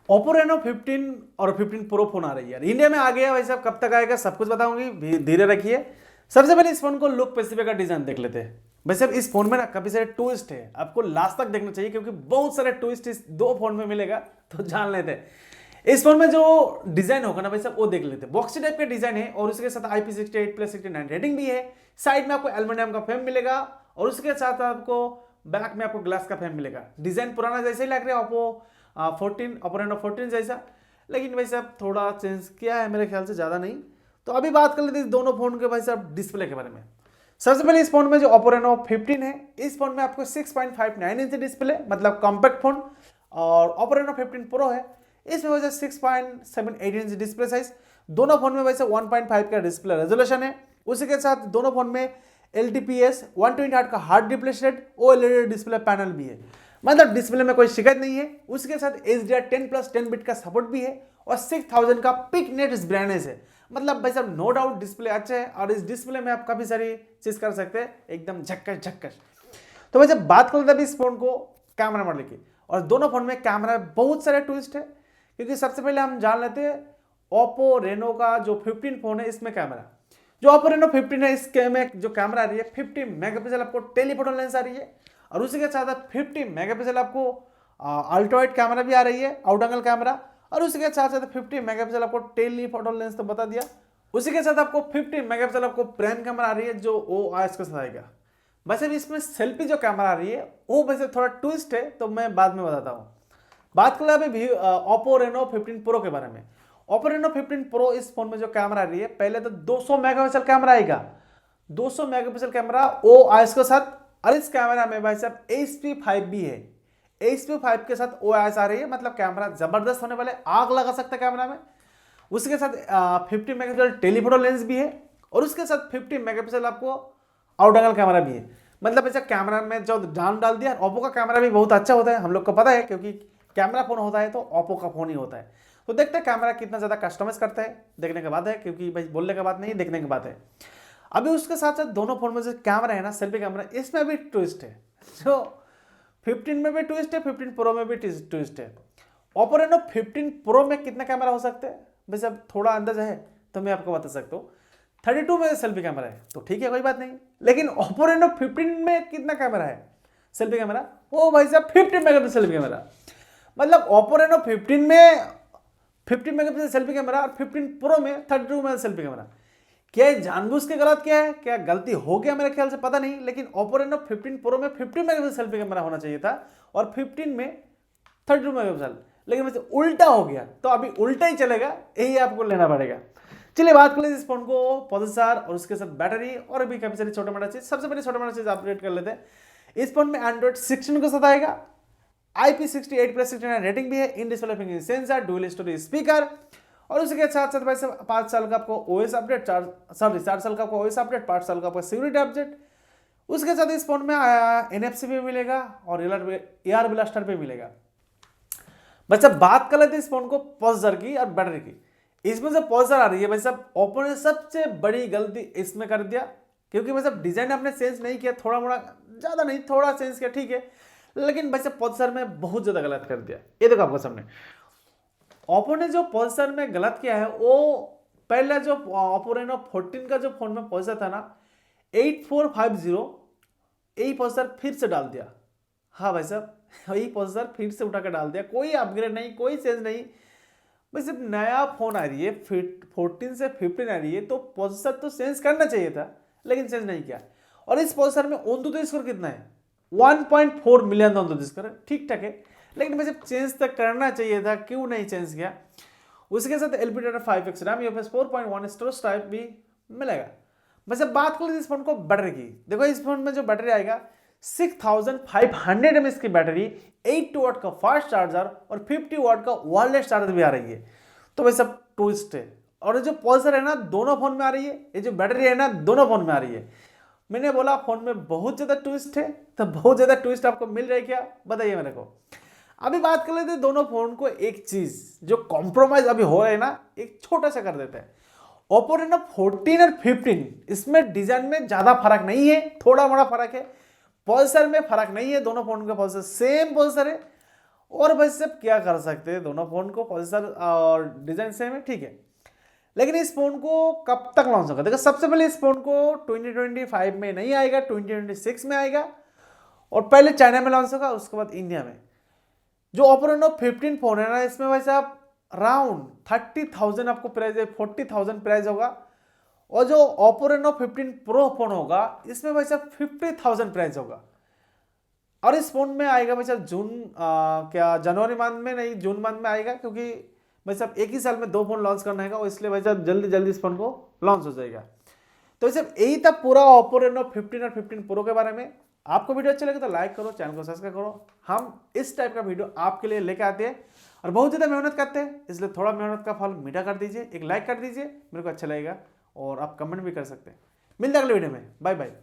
Oppo Reno 15 और 15 pro phone आ रही है यार, इंडिया में आ गया भाई साहब, कब तक आएगा सब कुछ बताऊंगी, धीरे रखिए। सबसे पहले इस फोन को लुक स्पेसिफिक का डिजाइन देख लेते हैं। भाई साहब इस फोन में ना काफी सारे ट्विस्ट है, आपको लास्ट तक देखना चाहिए क्योंकि बहुत सारे ट्विस्ट इस दो फोन में मिलेगा, तो जान लेते हैं। इस फोन में जो डिजाइन होगा ना भाई साहब वो देख लेते हैं। बॉक्सी टाइप का डिजाइन है और उसके साथ IP68+69 रेटिंग भी है। साइड में आपको एल्युमिनियम का फ्रेम मिलेगा और उसके साथ आपको बैक में आपको ग्लास का फ्रेम मिलेगा। डिजाइन पुराना जैसे ही लग रहा है ओप्पो रेनो 14 जैसा, लेकिन भाई साहब थोड़ा चेंज किया है मेरे ख्याल से, ज़्यादा नहीं। तो अभी बात कर लेते हैं दोनों फोन के भाई साहब डिस्प्ले के बारे में। सबसे पहले इस फोन में जो ओप्पो रेनो 15 है, इस फोन में आपको 6.59 इंच डिस्प्ले मतलब कॉम्पैक्ट फोन, और ओप्पो रेनो 15 प्रो है, इसमें वजह 6.78 इंच डिस्प्ले साइज। दोनों फोन में वैसे 1.5 का डिस्प्ले रेजोल्यूशन है। उसी के साथ दोनों फोन में LTPS 120 हर्ट्ज का hard refresh rate OLED display panel भी है, मतलब डिस्प्ले में कोई शिकायत नहीं है। उसके साथ HDR10+10 बिट का सपोर्ट भी है और 6000 का पिक नेट ब्राइटनेस है, मतलब भाई साहब नो डाउट डिस्प्ले अच्छा है और इस डिस्प्ले में आप काफी सारी चीज कर सकते हैं, एकदम झक्कस झक्कस। तो भाई जब बात करते हैं इस फोन को कैमरा मॉडल की, और दोनों फोन में कैमरा बहुत सारे ट्विस्ट है, क्योंकि सबसे पहले हम जान लेते हैं ओप्पो रेनो का जो 15 फोन है इसमें कैमरा। जो ओप्पो रेनो 15 है इसके में जो कैमरा आ रही है 50 मेगापिक्सल आपको टेलीफोटो लेंस आ रही है, और उसी के साथ 50 मेगापिक्सल आपको अल्ट्रा वाइड कैमरा भी आ रही है, आउट एंगल कैमरा, और उसी के साथ साथ 50 मेगापिक्सल आपको टेलीफोटो लेंस तो बता दिया। उसी के साथ आपको 50 मेगापिक्सल आपको प्राइम कैमरा आ रही है जो OIS के साथ आएगा। वैसे भी इसमें सेल्फी जो कैमरा आ रही है वो वैसे थोड़ा ट्विस्ट है, तो मैं बाद में बताता हूँ। बात कर ले अभी ओप्पो रेनो 15 प्रो के बारे में। ओप्पो रेनो 15 प्रो इस फोन में जो कैमरा आ रही है, पहले तो 200 मेगापिक्सल कैमरा आएगा, 200 मेगापिक्सल कैमरा OIS के साथ, और इस कैमरा में भाई साहब HP5 भी है। HP5 के साथ OIS आ रही है, मतलब कैमरा जबरदस्त होने वाले, आग लगा सकता है कैमरा में। उसके साथ 50 मेगापिक्सल टेलीफोटो लेंस भी है, और उसके साथ 50 मेगापिक्सल आपको आउट एंगल कैमरा भी है। मतलब ऐसा कैमरा में जो जान डाल दिया। ओप्पो का कैमरा भी बहुत अच्छा होता है, हम लोग को पता है, क्योंकि कैमरा फोन होता है तो ओप्पो का फोन ही होता है। तो देखते हैं कैमरा कितना ज्यादा कस्टमाइज करता है, देखने के बाद है, क्योंकि भाई बोलने के बाद नहीं, देखने के बाद है। अभी उसके साथ साथ दोनों फोन में जो कैमरा है ना, सेल्फी कैमरा, इसमें भी ट्विस्ट है। जो 15 में भी ट्विस्ट है, 15 प्रो में भी ट्विस्ट है। ओप्पो रेनो 15 प्रो में कितना कैमरा हो सकता है वैसे, अब थोड़ा अंदाजा है तो मैं आपको बता सकता हूँ। 32 में सेल्फी कैमरा है तो ठीक है, कोई बात नहीं। लेकिन ओप्पो रेनो 15 में कितना कैमरा है सेल्फी कैमरा, ओ भाई साहब 50 मेगापिक्सल सेल्फी कैमरा। मतलब ओप्पो रेनो 15 में 50 मेगापिक्सल सेल्फी कैमरा और 15 प्रो में 32 में सेल्फी कैमरा। क्या ये जानबूझ के गलत किया है, क्या गलती हो गया मेरे ख्याल से, पता नहीं। लेकिन ओप्पो रेनो 15 प्रो में 50 मेगापिक्सल सेल्फी कैमरा होना चाहिए था और 15 में 32 मेगापिक्सल, लेकिन वैसे उल्टा हो गया। तो अभी उल्टा ही चलेगा, यही आपको लेना पड़ेगा। चलिए बात कर लेते इस फोन को प्रोसेसर और उसके साथ बैटरी और भी काफी सारी छोटा मोटा चीज। सबसे पहले छोटा मोटा चीज अपडेट कर लेते हैं। इस फोन में एंड्रॉइड 16 के साथ आएगा, IP68+69 रेटिंग भी है, in display fingerprint sensor, dual storage speaker, और उसके साथ साथ भाई 5 साल का आपको OS अपडेट, 4 साल का आपको OS अपडेट, 5 साल का आपको सिक्योरिटी अपडेट। उसके साथ इस फोन में NFC भी मिलेगा और AR ब्लास्टर भी मिलेगा। बस अब बात कर लेते हैं इस फोन को प्रोसेसर की और बैटरी की। इसमें जो प्रोसेसर आ रही है भाई साहब, ओप्पो ने सबसे बड़ी गलती इसमें कर दिया, क्योंकि भाई साहब डिजाइन आपने चेंज नहीं किया, थोड़ा मोड़ा, ज्यादा नहीं, थोड़ा चेंज किया ठीक है, लेकिन भाई साहब प्रोसेसर में बहुत ज्यादा गलत कर दिया। ये देखो आपको सामने ओप्पो ने जो प्रोसेसर में गलत किया है, वो पहले जो ओप्पो रेनो 14 का जो फोन में प्रोसेसर था ना 8450, यही प्रोसेसर फिर से डाल दिया। हाँ भाई साहब वही प्रोसेसर फिर से उठा कर डाल दिया, कोई अपग्रेड नहीं, कोई चेंज नहीं। भाई सिर्फ नया फोन आ रही है, 14 से 15 आ रही है, तो प्रोसेसर तो चेंज करना चाहिए था, लेकिन चेंज नहीं किया। और इस प्रोसेसर में AnTuTu स्कोर कितना है, 1.4 मिलियन AnTuTu स्कोर, ठीक ठाक है, लेकिन वैसे चेंज तक करना चाहिए था, क्यों नहीं चेंज किया। उसके साथ LPDDR5X RAM, UFS 4.1 storage type भी मिलेगा। बस अब बात कर लेते इस फोन को बैटरी की। देखो इस फोन में जो बैटरी आएगा 6500 mAh की बैटरी, 80 वाट का फास्ट चार्जर और 50 वाट का वायरलेस चार्जर भी आ रही है। तो वैसे सब ट्विस्ट है, और जो प्रोसेसर है ना दोनों फोन में आ रही है, ये जो बैटरी है ना दोनों फोन में आ रही है। मैंने बोला फोन में बहुत ज्यादा ट्विस्ट है, तो बहुत ज्यादा ट्विस्ट आपको मिल रही है क्या, बताइए मेरे को। अभी बात कर लेते हैं दोनों फोन को, एक चीज जो कॉम्प्रोमाइज अभी हो रहा है ना, एक छोटा सा कर देते हैं। ओप्पो रेनो 14 और 15 इसमें डिजाइन में ज्यादा फर्क नहीं है, थोड़ा मोड़ा फर्क है। प्रोसेसर में फर्क नहीं है, दोनों फोन का प्रोसेसर सेम प्रोसेसर है। और भाई साहब क्या कर सकते हैं, दोनों फ़ोन को प्रोसेसर और डिज़ाइन सेम है, ठीक है। लेकिन इस फ़ोन को कब तक लॉन्च होगा, देखो सबसे पहले इस फ़ोन को 2025 में नहीं आएगा, 2026 में आएगा, और पहले चाइना में लॉन्च होगा, उसके बाद इंडिया में। जो ओप्पो रेनो 15 फ़ोन है ना, इसमें वैसे आप राउंड 30,000 आपको प्राइस है, 40,000 प्राइस होगा। और जो ओप्पो रेनो 15 प्रो फोन होगा, इसमें वैसे 50,000 प्राइस होगा। और इस फोन में आएगा भाई साहब क्या जनवरी मंथ में नहीं, जून मंथ में आएगा, क्योंकि भाई साहब एक ही साल में 2 फोन लॉन्च करना है, और इसलिए भाई साहब जल्दी जल्दी इस फोन को लॉन्च हो जाएगा। तो भाई साहब यही था पूरा ओप्पो रेनो 15 और 15 प्रो के बारे में। आपको वीडियो अच्छा लगे तो लाइक करो, चैनल को सब्सक्राइब करो। हम इस टाइप का वीडियो आपके लिए लेके आते हैं और बहुत ज़्यादा मेहनत करते हैं, इसलिए थोड़ा मेहनत का फल मीठा कर दीजिए, एक लाइक कर दीजिए, मेरे को अच्छा लगेगा, और आप कमेंट भी कर सकते हैं। मिलते हैं अगले वीडियो में, बाय बाय।